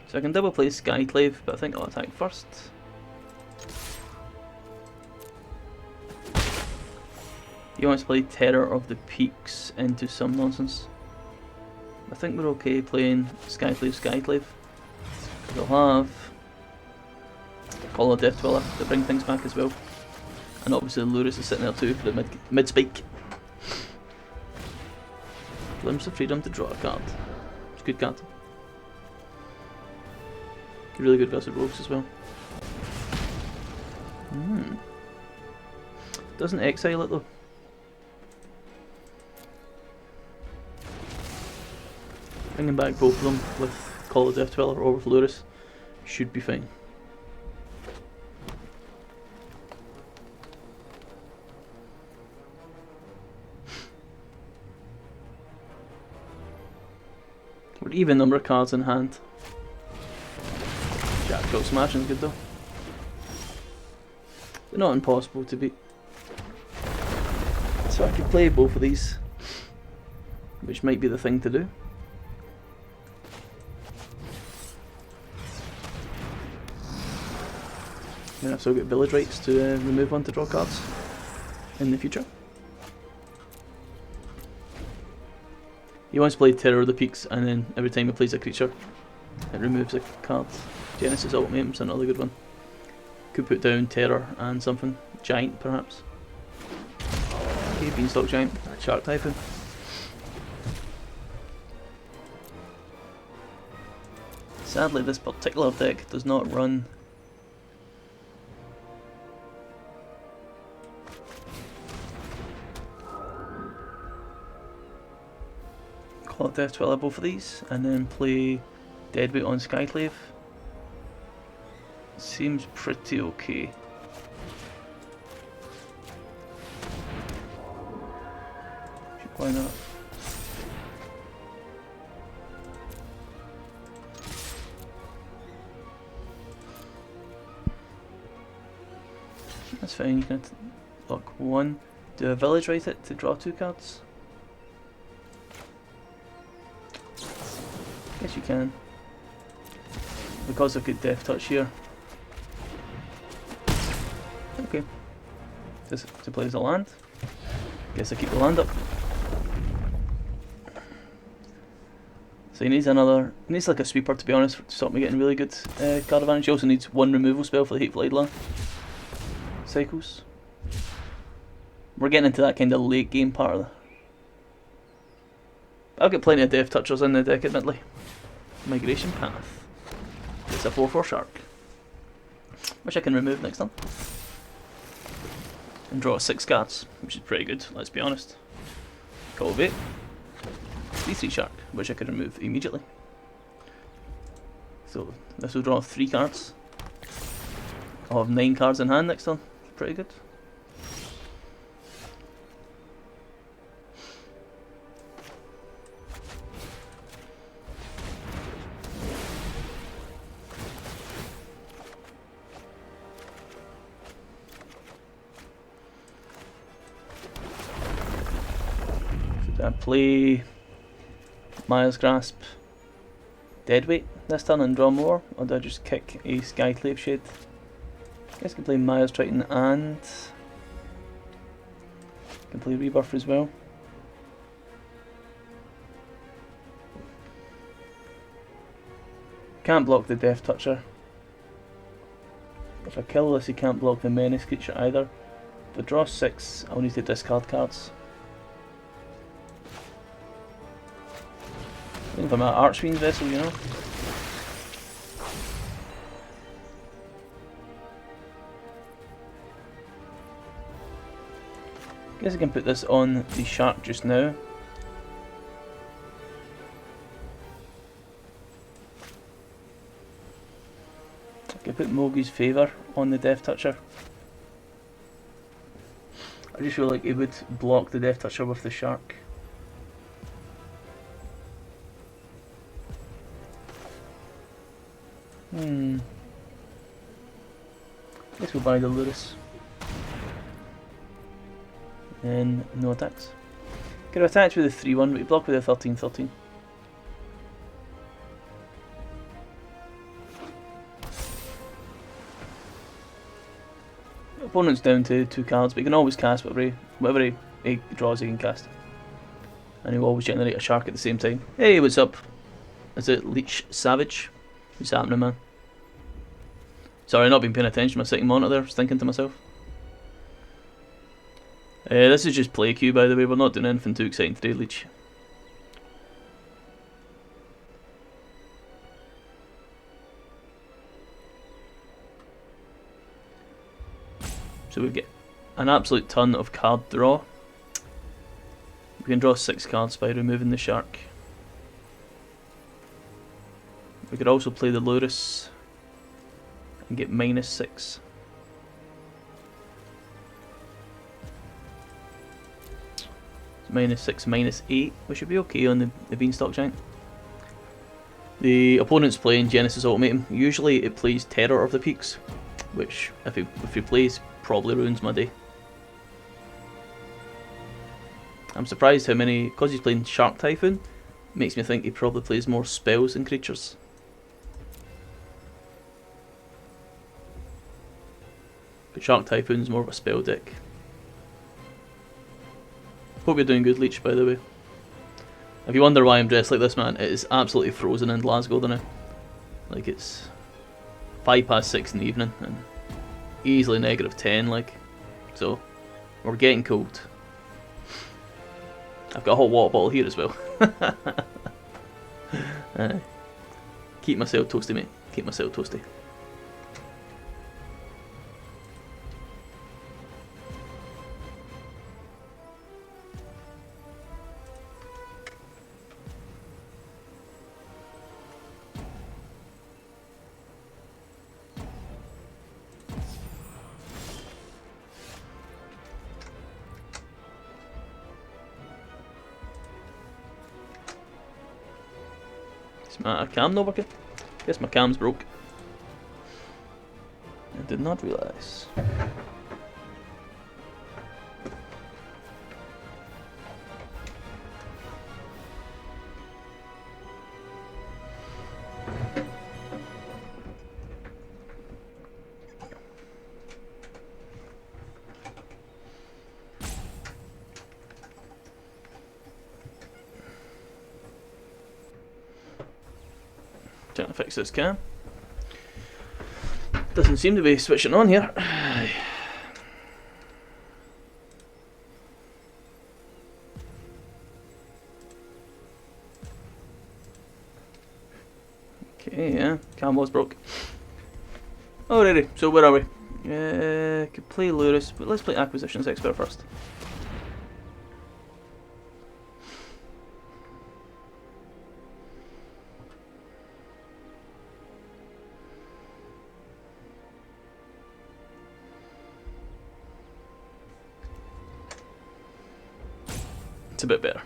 So I can double play Skyclave, but I think I'll attack first. He wants to play Terror of the Peaks into some nonsense. I think we're okay playing Skyclave. We'll have Call of Death Dweller to bring things back as well. And obviously Lurrus is sitting there too for the mid spike. Glimpse of Freedom to draw a card. It's a good card. Really good versus rogues as well. Doesn't exile it though. Bringing back both of them with Call of Death Dweller or with Lurrus should be fine. We're even number of cards in hand. Jackdaw Smashing is good though. They're not impossible to beat. So I could play both of these, which might be the thing to do. Then I've still got village rights to remove one to draw cards in the future. He wants to play Terror of the Peaks, and then every time he plays a creature, it removes a card. Genesis Ultimatum's another good one. Could put down Terror and something. Giant, perhaps. Okay, Beanstalk Giant. Shark Typhoon. Sadly, this particular deck does not run Call of Death Dweller both of these, and then play Deadweight on Skyclave. Seems pretty okay. Why not? That's fine, you can lock one. Do a village right it to draw 2 cards? Guess you can. Because I've got Death Touch here. Okay. This to play as a land. Guess I keep the land up. So he needs another. He needs like a sweeper to be honest to stop me getting really good card advantage. He also needs 1 removal spell for the Hateful Eidolon cycles. We're getting into that kind of late game part of the. I've got plenty of Death Touchers in the deck, admittedly. Migration Path. It's a 4/4 shark. Which I can remove next time. And draw 6 cards, which is pretty good, let's be honest. Cultivate. 3/3 shark, which I could remove immediately. So this will draw 3 cards. I'll have 9 cards in hand next turn. Pretty good. Should I play Maya's Grasp Deadweight this turn and draw more, or do I just kick a Skyclave Shade? I guess I can play Maya's Triton and I can play Rebirth as well. Can't block the Death Toucher. If I kill this, he can't block the menace creature either. If I draw 6, I'll need to discard cards. I think if I'm an Archfiend Vessel, you know. Guess I can put this on the shark just now. I can put Mogi's Favour on the Death Toucher. I just feel like he would block the Death Toucher with the shark. Guess we'll buy the Lurrus. And no attacks. Could have attacked with a 3-1, but we block with a 13-13. Opponent's down to 2 cards, but he can always cast whatever he draws he can cast. And he'll always generate a shark at the same time. Hey, what's up? Is it Leech Savage? What's happening, man? Sorry, not been paying attention to my second monitor there, just thinking to myself. This is just play queue, by the way, we're not doing anything too exciting today, Leech. So we get an absolute ton of card draw. We can draw 6 cards by removing the shark. We could also play the Lurrus and get -6. -6, -8. We should be okay on the Beanstalk Giant. The opponent's playing Genesis Ultimatum. Usually it plays Terror of the Peaks, which if he plays, probably ruins my day. I'm surprised how many, because he's playing Shark Typhoon, makes me think he probably plays more spells than creatures. But Shark Typhoon's more of a spell deck. Hope you're doing good, Leech, by the way. If you wonder why I'm dressed like this, man, it is absolutely frozen in Glasgow now. Like, it's 6:05 in the evening and easily -10, like. So, we're getting cold. I've got a hot water bottle here as well. Keep myself toasty, mate. Keep myself toasty. Is my cam not working? Guess my cam's broke. I did not realise. Trying to fix this cam. Doesn't seem to be switching on here. Okay, yeah, cam was broke. Alrighty, so where are we? Could play Lurrus, but let's play Acquisitions Expert first. It's a bit better.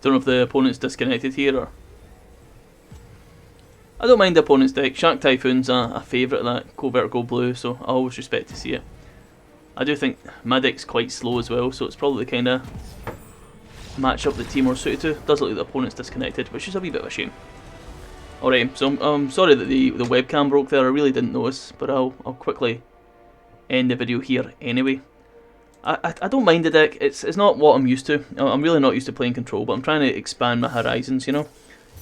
Don't know if the opponent's disconnected here or... I don't mind the opponent's deck. Shark Typhoon's a favourite of that Covert Gold Blue, so I always respect to see it. I do think my deck's quite slow as well, so it's probably the kind of matchup that Timor's suited to. Does look like the opponent's disconnected, which is a wee bit of a shame. Alright, so I'm sorry that the webcam broke there. I really didn't notice, but I'll quickly end the video here anyway. I don't mind the deck. It's not what I'm used to. I'm really not used to playing control, but I'm trying to expand my horizons, you know.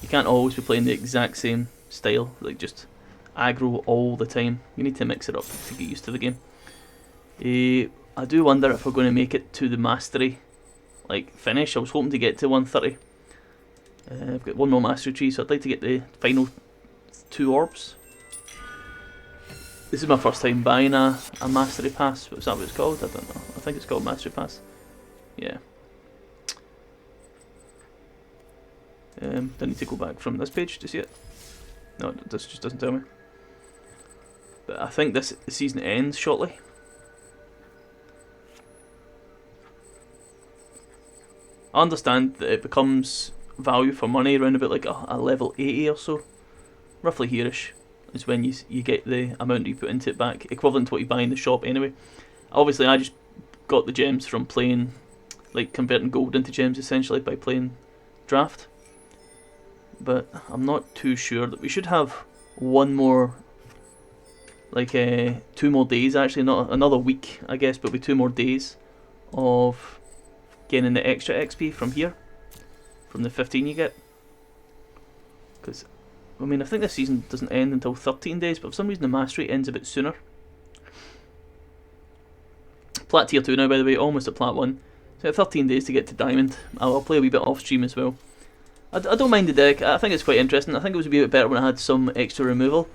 You can't always be playing the exact same style, like just aggro all the time. You need to mix it up to get used to the game. I do wonder if we're going to make it to the mastery like finish. I was hoping to get to 130. I've got one more mastery tree, so I'd like to get the final 2 orbs. This is my first time buying a mastery pass. What's that what it's called? I don't know. I think it's called mastery pass. Yeah. Do I need to go back from this page to see it? No, this just doesn't tell me. But I think this season ends shortly. I understand that it becomes value for money around about like a level 80 or so. Roughly here-ish is when you get the amount you put into it back, equivalent to what you buy in the shop anyway. Obviously I just got the gems from playing, like converting gold into gems essentially by playing draft. But I'm not too sure that we should have one more, like 2 more days actually, not another week I guess, but with 2 more days of getting the extra XP from here, from the 15 you get. Because I mean, I think this season doesn't end until 13 days, but for some reason the mastery ends a bit sooner. Plat tier 2 now, by the way, almost at plat 1. So 13 days to get to diamond. I'll play a wee bit off stream as well. I don't mind the deck. I think it's quite interesting. I think it was a bit better when I had some extra removal.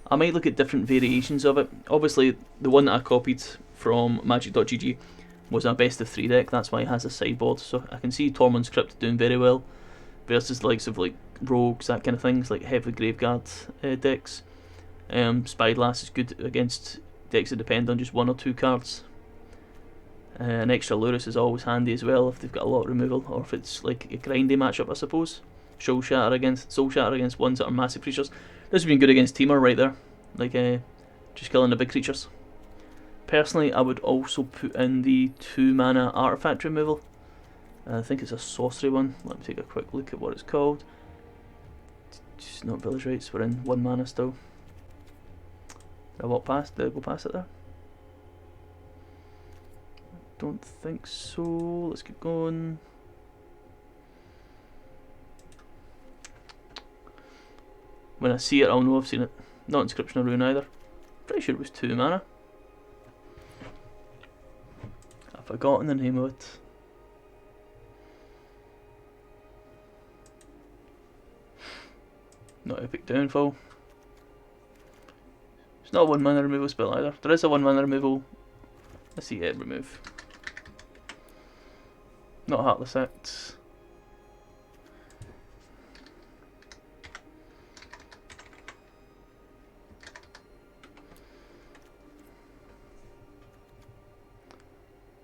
I might look at different variations of it. Obviously, the one that I copied from Magic.gg was a best of 3 deck. That's why it has a sideboard. So I can see Tormund's Crypt doing very well versus the likes of like rogues, that kind of things, like heavy Graveguard decks. Spyglass is good against decks that depend on just 1 or 2 cards. An extra Lurrus is always handy as well if they've got a lot of removal, or if it's like a grindy matchup, I suppose. Soul Shatter against ones that are massive creatures. This has been good against Temur right there, like just killing the big creatures. Personally, I would also put in the 2 mana artifact removal. I think it's a sorcery one. Let me take a quick look at what it's called. Just not village rights. We're in 1 mana still. Did I walk past? Did I go past it there? Don't think so. Let's keep going. When I see it, I'll know I've seen it. Not Inscription of Ruin either. Pretty sure it was 2 mana. I've forgotten the name of it. Not Epic Downfall. It's not a 1 mana removal spell either. There is a 1 mana removal. Let's see it remove. Not Heartless Act.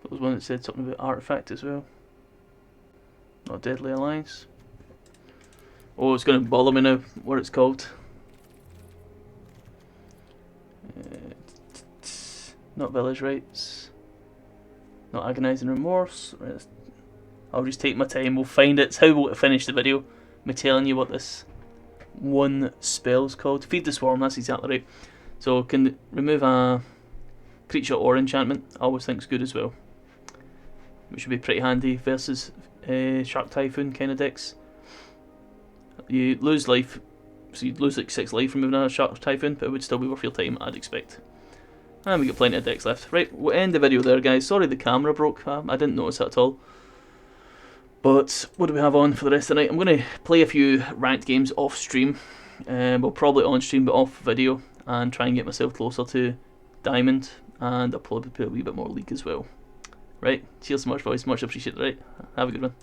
There was one that said something about Artifact as well. Not Deadly Alliance. Oh, it's going to bother me now what it's called. Not Village Rights. Not Agonizing Remorse. I'll just take my time, we'll find it. It's how we'll finish the video. Me telling you what this one spell's called. Feed the Swarm, that's exactly right. So can remove a creature or enchantment. I always think's good as well. Which should be pretty handy versus Shark Typhoon kind of decks. You lose life, so you'd lose like 6 life removing a Shark Typhoon, but it would still be worth your time, I'd expect. And we got plenty of decks left. Right, we'll end the video there, guys. Sorry the camera broke, I didn't notice that at all. But what do we have on for the rest of the night? I'm going to play a few ranked games off stream. Well, probably on stream, but off video, and try and get myself closer to Diamond. And I'll probably put a wee bit more League as well. Right, cheers so much, boys. Much appreciated. Right, have a good one.